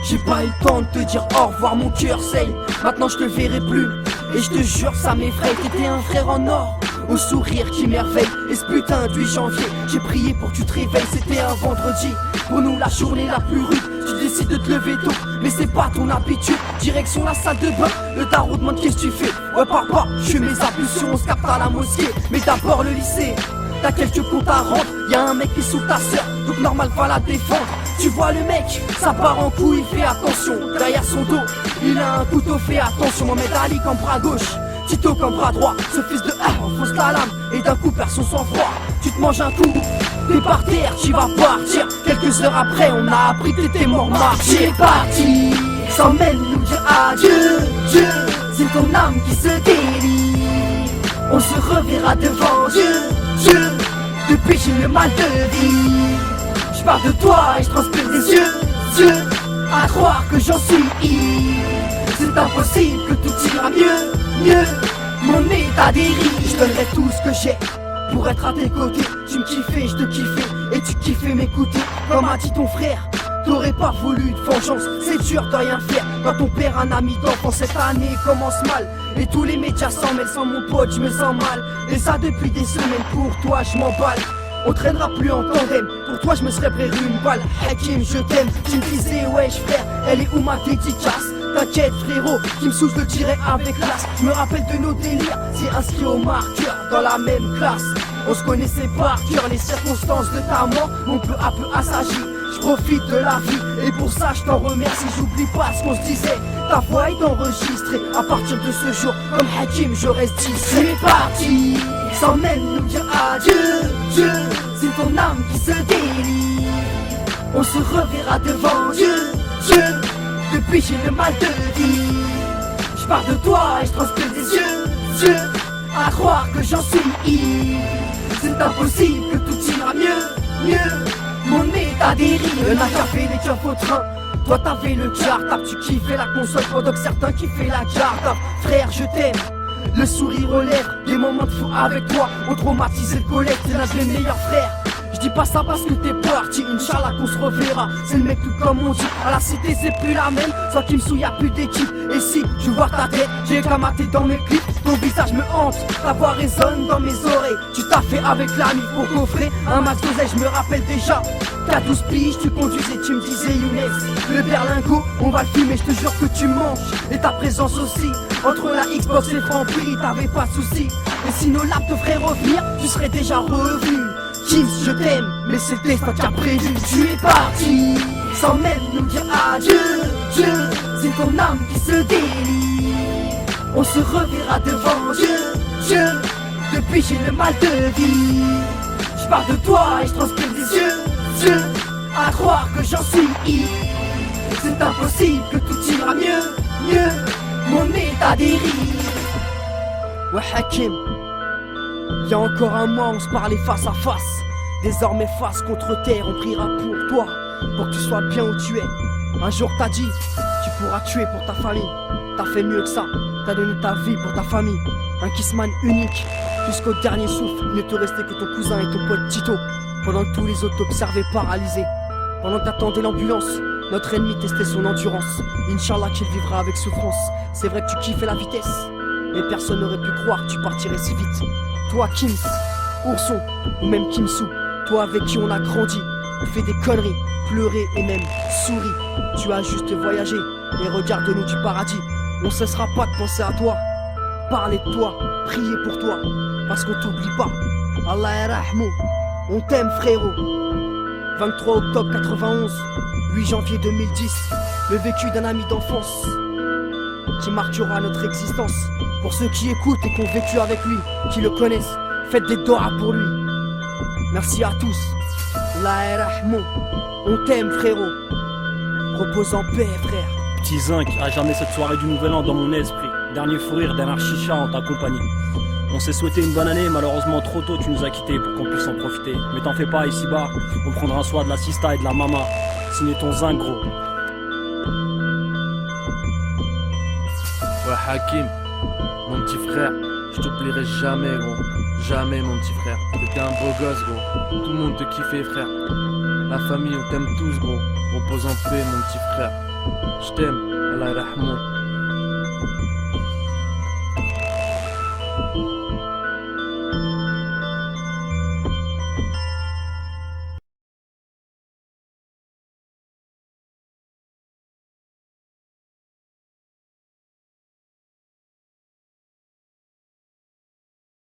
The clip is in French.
J'ai pas eu le temps de te dire au revoir, mon cœur saigne. Maintenant je te verrai plus, et je te jure ça m'effraie. T'étais un frère en or, au sourire qui merveille. Et ce putain de 8 janvier, j'ai prié pour que tu te réveilles. C'était un vendredi, pour nous la journée la plus rude. Tu décides de te lever tôt, mais c'est pas ton habitude. Direction la salle de bain, le daron demande qu'est-ce que tu fais. Ouais papa, je fais mes ablutions, on se capte à la mosquée. Mais d'abord le lycée, t'as quelques comptes à rendre. Y'a un mec qui souffle ta sœur, donc normal va la défendre. Tu vois le mec, ça part en couille, il fait attention. Derrière son dos, il a un couteau, fait attention. Mohamed Ali comme bras gauche, Tito comme bras droit. Ce fils de enfonce la lame et d'un coup perd son sang-froid. Tu te manges un coup, t'es par terre, tu vas partir. Quelques heures après, on a appris que t'étais mort martyr. T'es parti, sans même nous dire adieu. Dieu, c'est ton âme qui se délire. On se reverra devant Dieu. Dieu, depuis j'ai le mal de vivre. Je parle de toi et je transpire des yeux, à croire que j'en suis ivre. C'est impossible que tout ira mieux. Mon état dérive. Je donnerai tout ce que j'ai pour être à tes côtés. Tu me kiffais, je te kiffais et tu kiffais m'écouter. Comme a dit ton frère, t'aurais pas voulu de vengeance. C'est dur de rien faire quand on perd un ami d'enfance. Cette année commence mal et tous les médias s'en mêlent. Sans mon pote je me sens mal, et ça depuis des semaines. Pour toi je m'emballe, on traînera plus en tandem. Pour toi je me serais prévu une balle. Hakim je t'aime, tu me disais wesh frère, elle est où ma dédicace? T'inquiète frérot, qui me saoule je le dirai avec classe. Je me rappelle de nos délires, c'est inscrit au marqueur dans la même classe. On se connaissait par cœur, les circonstances de ta mort m'ont peu à peu assagi. Je profite de la vie et pour ça je t'en remercie. J'oublie pas ce qu'on se disait, ta voix est enregistrée. À partir de ce jour, comme Hakim je reste ici. C'est parti, sans même nous dire adieu. Dieu, c'est ton âme qui se délire. On se reverra devant Dieu. Dieu, depuis j'ai le mal de vivre. Je parle de toi et je transpire des yeux, à croire que j'en suis ivre. C'est impossible que tout ira mieux. Mon état dérive. Y'en a qui a fait les keufs au train, toi t'avais le cartable. Tu kiffais la console pendant que certains kiffaient la garde. Frère je t'aime, le sourire aux lèvres, des moments de fou avec toi ont traumatisé le collègue. T'es l'un des meilleurs frères. Je dis pas ça parce que t'es parti, Inch'Allah qu'on se reverra. C'est le mec tout comme on dit, à la cité c'est plus la même. Soit qu'il me souille y'a plus d'équipe. Et si je vois ta tête, j'ai camaté dans mes clips. Ton visage me hante, ta voix résonne dans mes oreilles. Tu t'as fait avec l'ami pour coffrer un max d'oseille. Je me rappelle déjà qu'à 12 piges tu conduisais, tu me disais Younes, le berlingot, on va le fumer, je te jure que tu manges. Et ta présence aussi, entre la Xbox et Franprix, t'avais pas de soucis. Et si nos laps te feraient revenir, tu serais déjà revenu. Kims, je t'aime, mais c'est le destin qui a prévu. Tu es parti, sans même nous dire adieu. Dieu, c'est ton âme qui se délire. On se reverra devant Dieu. Depuis j'ai le mal de vivre. Je parle de toi et je transpire des yeux, à croire que j'en suis ivre. C'est impossible que tout ira mieux. Mon état dérive. Ouais Hakim, y'a encore un mois on se parlait face à face. Désormais face contre terre on priera pour toi, pour que tu sois bien où tu es. Un jour t'as dit, tu pourras tuer pour ta famille. T'as fait mieux que ça, t'as donné ta vie pour ta famille. Un kissman unique, jusqu'au dernier souffle. Il ne te restait que ton cousin et ton pote Tito. Pendant que tous les autres t'observaient paralysés. Pendant que t'attendais l'ambulance, notre ennemi testait son endurance. Inch'Allah qu'il vivra avec souffrance. C'est vrai que tu kiffais la vitesse, mais personne n'aurait pu croire que tu partirais si vite. Toi Kims, Ourson ou même Kimsou, toi avec qui on a grandi, on fait des conneries, pleurer et même souri. Tu as juste voyagé et regarde-nous du paradis. On cessera pas de penser à toi, parler de toi, prier pour toi, parce qu'on t'oublie pas. Allah yarahmou, on t'aime frérot. 23 octobre 91, 8 janvier 2010, le vécu d'un ami d'enfance qui marquera notre existence. Pour ceux qui écoutent et qui ont vécu avec lui, qui le connaissent, faites des doigts pour lui. Merci à tous. Allah yarahmou, on t'aime frérot. Repose en paix frère. Petit zinc, à jamais cette soirée du nouvel an dans mon esprit. Dernier fou rire, dernière chicha en ta compagnie. On s'est souhaité une bonne année, malheureusement trop tôt tu nous as quittés pour qu'on puisse en profiter. Mais t'en fais pas ici-bas, on prendra soin de la sista et de la mama. Signé ton zinc gros. Ouais Hakim, mon petit frère, je t'oublierai jamais gros. Jamais mon petit frère, t'étais un beau gosse gros. Tout le monde te kiffait frère. La famille on t'aime tous gros. Repose en paix, mon petit frère. Je t'aime, Allah rahmou.